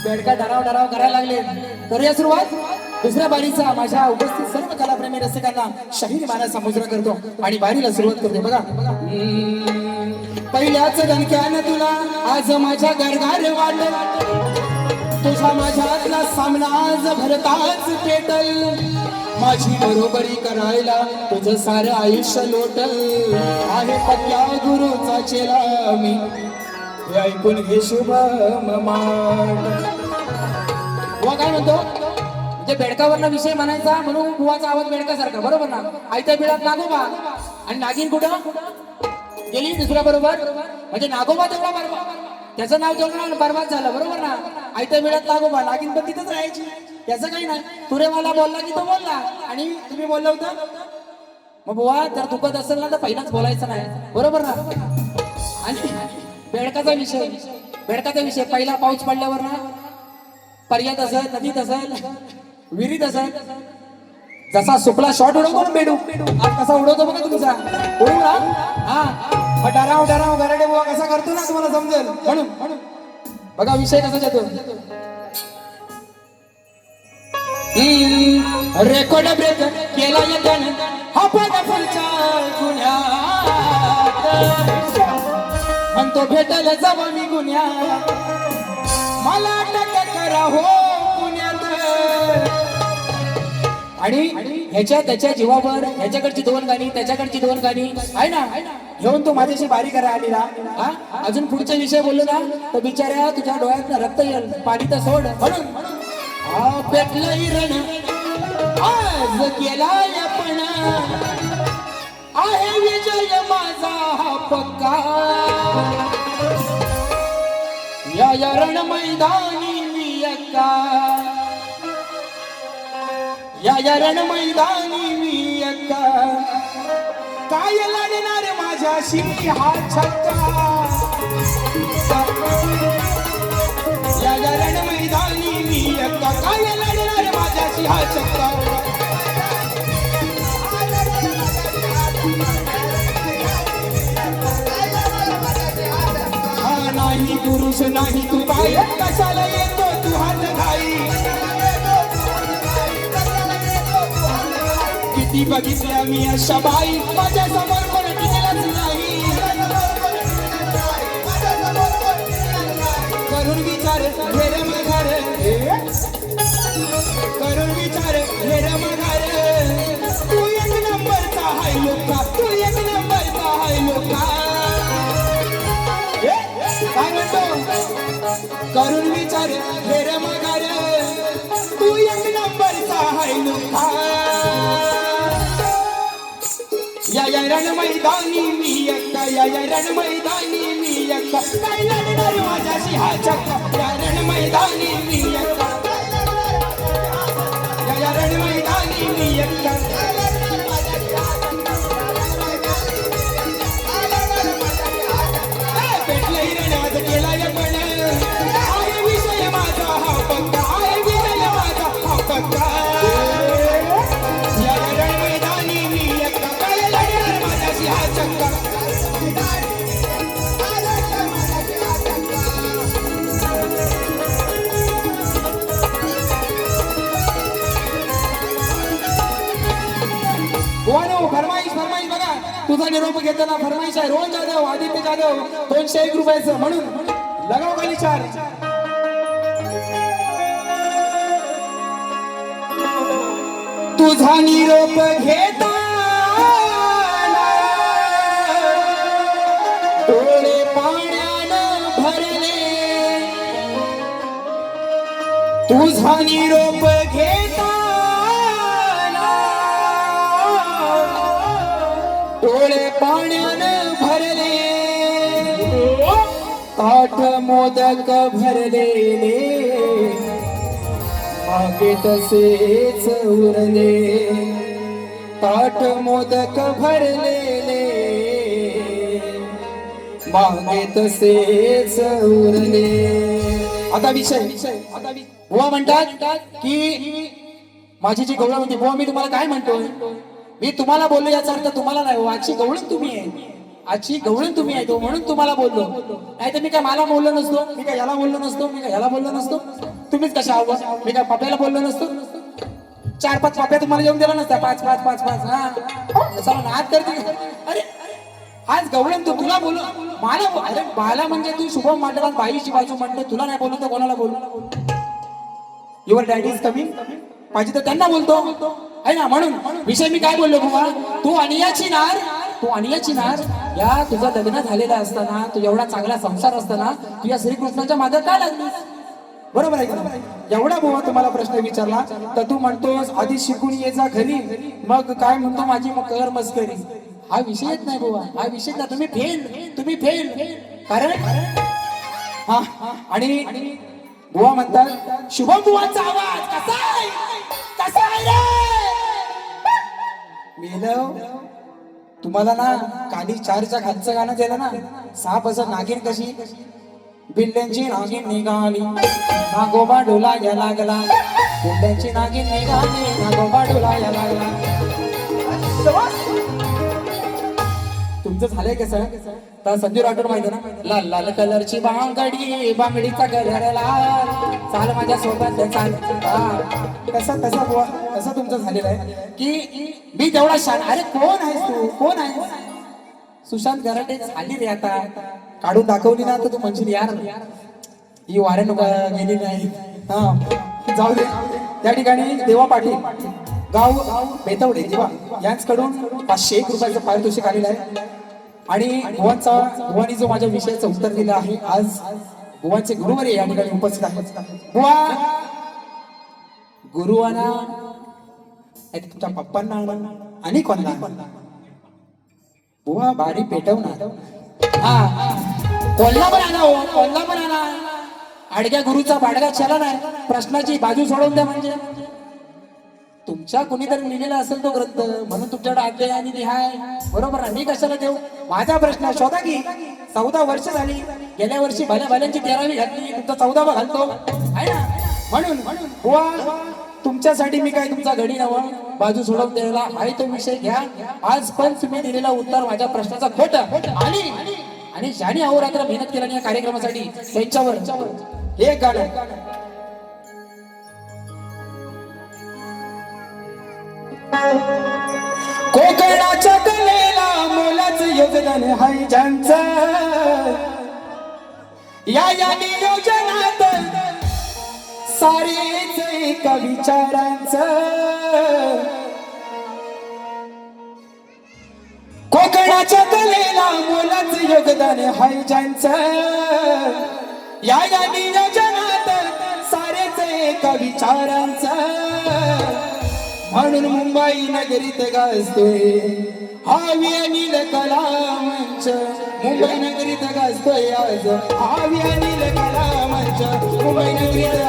बेडका डराव डराव करायला लागले. करूया सुरुवात दुसऱ्या बारीचा. माझ्या उपस्थित सर्व कलाप्रेमी रसिकांना शाहीर माना समुद्र करतो आणि बारीला सुरुवात करते. बघा, पहिल्याच दणक्यानं तुला आज माझ्या गरगार वाट, तुझ्या माझ्यातला सामना आज भरताच पेटल, माझी बरोबरी करायला तुझं सारं आयुष्य लोटल, आहे पक्या गुरुचा चेला मी, हे ऐकून घे शुभ माट. बुवा काय म्हणतो, म्हणजे बेडकावरला विषय म्हणायचा म्हणून बुवाचा आवाज बेडकासारखा, बरोबर ना. आयत्या बिळात नागोबा आणि नागिन कुठं गेली दुसऱ्या बरोबर, म्हणजे नागोबा तेवढा बरोबर, त्याचं नाव तेवढं बरबाद झालं, बरोबर ना. आयत्या बिळात नागोबा, नागिन पण तिथंच राहायची, त्याचं काही नाही. तुरेवाला बोलला की तो बोलला आणि तुम्ही बोलला होता. मग बुवा जर दुखत असेल ना तर पहिलाच बोलायचं नाही, बरोबर ना. आणि बेडकाचा विषय पहिला पाऊस पडल्यावर ना, पर्यात असेल, नदीत असेल, विहिरीत असेल, जसा सुकला शॉट उडवतो ना बेडू, आज कसा उडवतो बघा तुमचा, उडू ना. हा डराव डराव गरडे बुवा कसा करतो ना, तुम्हाला समजेल. म्हणून बघा विषय कसा जातो. रेकॉर्ड ब्रेक केला येताना हा पदा पुढच्या गुन्ह्यात, म्हणतो भेटल जवळ मी गुन्ह्यात, मला अटक करा हो पुण्यात. आणि ह्याच्या त्याच्या जीवावर ह्याच्याकडची दोन गाणी त्याच्याकडची दोन गाणी आहे ना, घेऊन तो माझ्याशी बारी करा आली ना. अजून पुढचा विषय बोललो ना तर बिचाऱ्या तुझ्या डोळ्यात रक्त येईल, पाणी तर सोड. म्हणून पेटलंय रण आज केलाय पण, आहे विजय माझा हा पक्का, या रण मैदानी मी अक्का, या रण मैदानी मी अक्का, काय लढणार माझ्याशी हा छक्का, या रण मैदानी मी अक्का, काय लढणार माझ्याशी हा छक्का. नाही पुरुष नाही तू बाई, कशाला येतो तू हात घाई, किती बघितल्या मी अशा बाई, माझ्या समोर कोण टिकलंच नाही. करून विचार हेर मघार, करून विचार हेर मघार, तू एक नंबरचा हाय लोका, तू एक नंबरचा हाय लोका. काय म्हणतो, करून विचार हेर मगार, तू एक नंबरचा हाय लोका, या रण मैदानी मी अक्का, या रण मैदानी मी अक्का, काय लढणार माझ्याशी हा छक्का, या रण मैदानी मी अक्का, या रण मैदानी मी अक्का. पेटलंय रण आज केलाय पण, आहे विजय माझा हा पक्का, आहे विजय माझा हा पक्का, या रण मैदानी मी अक्का, काय लढणार माझ्याशी हा छक्का. फरमाईश बघा, तुझा निरोप घेताना फरमाईश आहे. रोहन जाधव, आदित्य जाधव, 201 रुपयाचं, म्हणून लगाव खाली 4. तुझा निरोप घेताना डोळे पाण्यानं भरले, तुझा निरोप घेताना डोळे पाण्यानं भरले, ताट मोदक भरलेले, मागे तसेच उरले ताट मोदक भरलेले मागे तसेच उरले. आता विषय बुवा म्हणतात की माझी जी गवळण होती बुवा मी तुम्हाला काय म्हणतोय मी तुम्हाला बोललो याचा अर्थ तुम्हाला नाही आजची गवळण तुम्ही आहे आजची गवळण तुम्ही आहे तो म्हणून तुम्हाला बोललो नाही तर मी काय मला बोललो नसतो मी काय याला बोललो नसतो मी काय याला बोललो नसतो तुम्हीच कशा हवं मी काय पप्याला बोललो नसतो 4-5 पप्या तुम्हाला येऊन दिला नसता 5 हा चला नाद करते अरे आज गवळण तू तुला बोलू मला अरे बाला म्हणजे तू शुभम मांडलात बाईची बाजू म्हणतो तुला नाही बोललो तर कोणाला बोलू युअर डॅडी इज कमिंग पाहिजे तर त्यांना बोलतो आहे ना म्हणून विषय मी काय बोललो बाबा तू अनियाची नार या तुझं लग्न झालेलं असताना तू एवढा चांगला संसार असताना तू या श्रीकृष्णाच्या मागे काय लागलीस बरोबर आहे का एवढा बुवा तुम्हाला प्रश्न विचारला तर तू म्हणतोस आधी शिकून ये जा घरी मग काय म्हणतो माझी कर मस्करी हा विषयच नाही बुवा हा विषय ना तुम्ही फेल कारण हा आणि बुवा म्हणतात शुभम बुवाचा आवाज कसा आहे रे मेलव तुम्हाला ना काली 4च्या खालचं गाणं दिलं ना साप असं नागिन कशी बिल्ल्यांची नागिन निघाली नागोबा डोला या लागला बिल्ल्यांची नागिन निघाली नागोबा डोला या लागला. तुमचं झालंय कसं तर संजू राठोड माहिती ना लाल लाल कलरची बांगडीचा कलर लाल चाल माझ्या सोबत चाल तसा बुवा तसं तुमचं झालेलं आहे की मी तेवढा शान अरे कोण आहेस सुशांत गराटे झाली रे आता काढून दाखवली ना तर तू म्हणशील यार ही वाऱ्यानं गेली नाही हा जाऊ दे. त्या ठिकाणी देवा पाटील गाव बेतवडे देवा यांच्याकडून 501 रुपयाचं पारितोषिक आलेलं आहे आणि बुवांनी जो माझ्या विषयाचं उत्तर दिलं आहे आज बुवांचे गुरुवारी या ठिकाणी उपस्थित आहेत. बुवा गुरुवाना तुमच्या पप्पांना आणि कोणला बुवा बारी पेटवणार कोल्हा पण आणा अडग्या गुरुचा बाडगा चला नाही प्रश्नाची बाजू सोडवून द्या म्हणजे तुमच्या कोणीतरी लिहिलेला असेल तो ग्रंथ म्हणून तुमच्याकडे अध्याय आणि लिहाय बरोबर ना मी कशाला देऊ माझा प्रश्न शोधा की 14 वर्ष झाली गेल्या वर्षी भल्यांची 13वी घातली तुमचा 14वा घालतो आहे ना म्हणून बुवा तुमच्यासाठी मी काय तुमचा घडी नवा बाजू सोडवून द्यायला आहे तो विषय घ्या आज पण तुम्ही दिलेला उत्तर माझ्या प्रश्नाचा खोटा आणि ज्याने अहोरात्र मेहनत केली या कार्यक्रमासाठी त्यांच्यावर हे गाणं कोकणाच्या कलेला मोलाचं योगदान हाय ज्यांचं या नियोजनात सारेच एका विचारांचं कोकणाच्या कलेला मोलाचं योगदान हाय ज्यांचं या नियोजनात सारेच एका विचारांचं म्हणून मुंबई नगरीत गाजतोय हावी अनिल कला मंच मुंबई नगरीत गाजतोय आज हावी अनिल कला मंच मुंबई नगरीत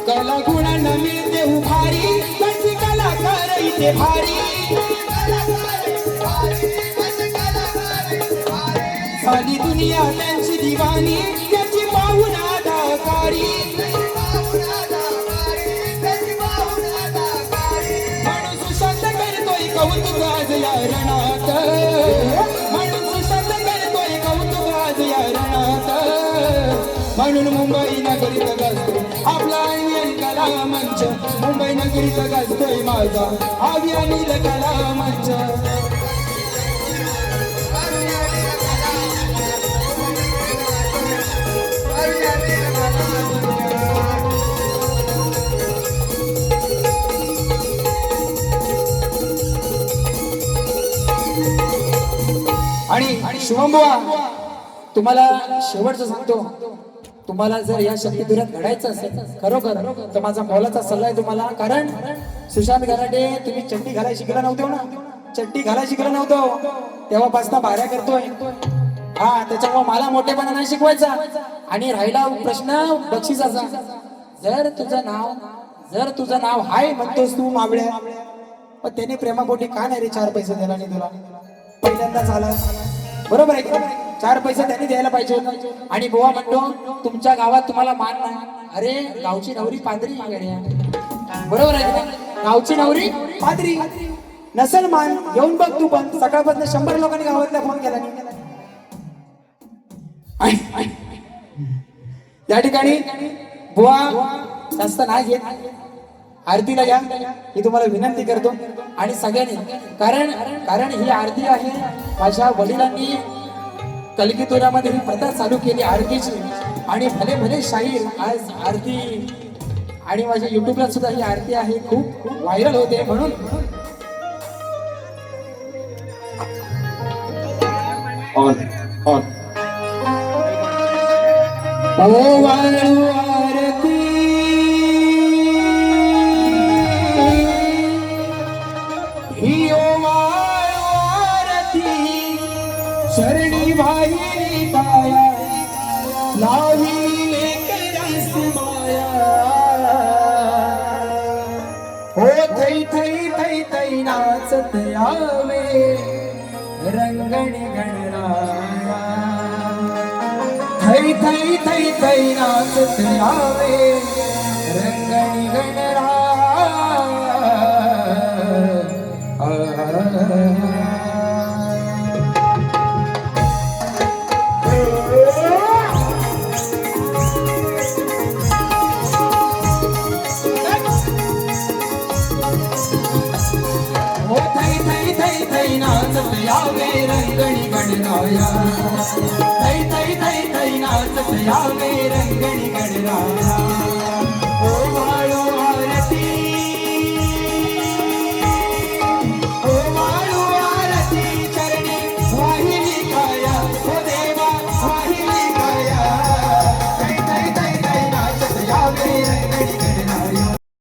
कला गुणांना मिळते उभारी कशी कलाकार इथे भारी सारी दुनिया त्यांची दिवाणी त्याची पाहून अदाकारी म्हणून सुशांत करतोय कौतुक आज या रणात म्हणून सुशांत करतोय कौतुक आज या रणात म्हणून मुंबई नगरीत गाजतो आपला अनिल कला मंच मुंबई नगरीत गाजतोय माझा हावी अनिल कला मंच आणि शुभम बुवा तुम्हाला शेवटचं सांगतो तुम्हाला जर या शक्तिपीठात घडायचं असेल खरोखर तर माझा मोलाचा सल्ला आहे तुम्हाला. कारण सुशांत गराडे तुम्ही चड्डी घालायला शिकला नव्हतो ना, चड्डी घालायला शिकला नव्हतो तेव्हापासून बाऱ्या करतोय. हा त्याच्यामुळे मला मोठेपणा नाही शिकवायचा. आणि राहिला प्रश्न बक्षिसाचा, जर तुझं नाव हाय म्हणतोस तू मावळ्या, पण त्याने प्रेमापोटी का नाही रे 4 पैसे दिला नाही तुला? पहिल्यांदाच आला बरोबर आहे का? 4 पैसे त्यांनी द्यायला पाहिजे होते. आणि बुवा म्हणतो तुमच्या गावात तुम्हाला मान नाही. अरे गावची नवरी पादरी गड्या, बरोबर आहे का? गावची नवरी पादरी नसल मान घेऊन बघ तू. पण सकाळपासून 100 लोकांनी गावातल्या फोन केला नाही. या ठिकाणी बुवा जास्त नाही घेत, आरतीला या ही तुम्हाला विनंती करतो. आणि सगळ्यांनी कारण ही आरती आहे माझ्या वडिलांनी कलगीतुरामध्ये ही प्रथा चालू केली आरतीची. आणि भले भले शाहीर आज आरती, आणि माझ्या युट्यूबला सुद्धा ही आरती आहे खूप व्हायरल होते. म्हणून ओ वाळू आरती ही, ओ वाळू आरती शरणी वाहिली पाया, लावी लेकरास माया. हो थै थै थै थै नाचत यावे रंगणी गणराया. थै थै थै थै नाचत यावे रंगणी गणराया. हो थै थै थै थै नाचत यावे रंगणी गणराया. थै थै थै थै नाचत यावे रंगणी गणराया.